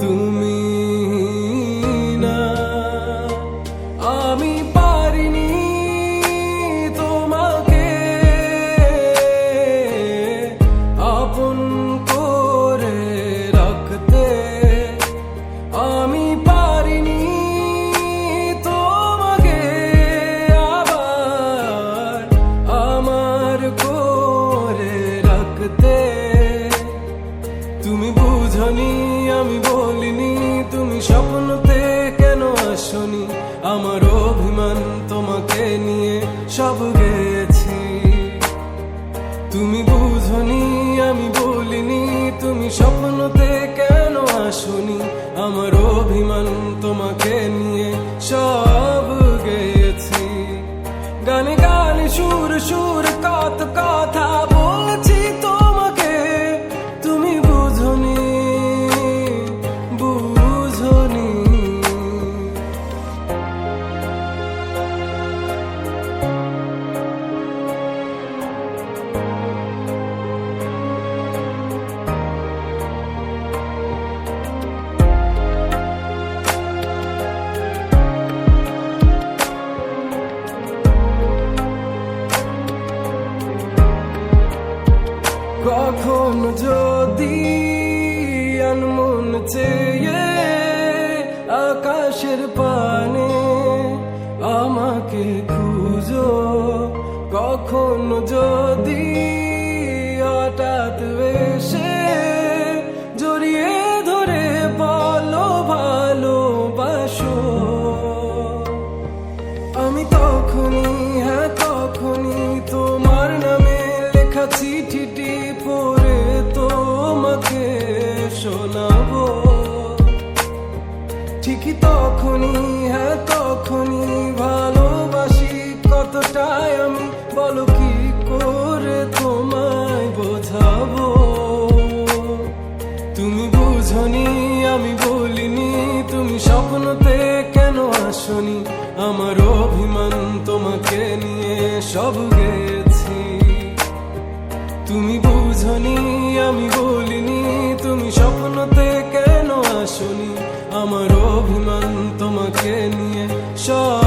তুমি না। আমি পারিনি তোমাকে আপন করে রাখতে, আমি পারিনি তোমাকে আবার আমার করে রাখতে। তুমি বুঝনি আমি বলিনি, তুমি স্বপ্নতে কেন আসনি, আমার অভিমান তোমাকে নিয়ে সব গেছি। তুমি বুঝনি আমি বলিনি, তুমি স্বপ্নতে কেন আসনি, আমার অভিমান তোমাকে নিয়ে সব গেছি। গানে গানে সুর সুর কত কথা বলছি তোমাকে, তুমি বুঝনি বুঝনি। কখন যদি আনমন চেয়ে আকাশের পানে আমাকে খুঁজো, কখন যদি হঠাৎ এসে জড়িয়ে ধরে বলো ভালোবাসো, আমি তখনই হ্যাঁ তখনই তোমার নামে লেখা চিঠিটি পড়ে তোমাকে শোনাবো। ঠিকই তখনই হ্যাঁ তখনই ভালোবাসি কতটাই আমি, বলো কি করে তোমায় বোঝাবো। তুমি বুঝনি আমি বলিনি, তুমি স্বপ্নতে কেন আসনি, আমার অভিমান তোমাকে নিয়ে সব গেছি। তুমি বুঝনি আমি বলিনি, তুমি স্বপ্নতে কেন আসনি, আমার অভিমান তোমাকে নিয়ে সব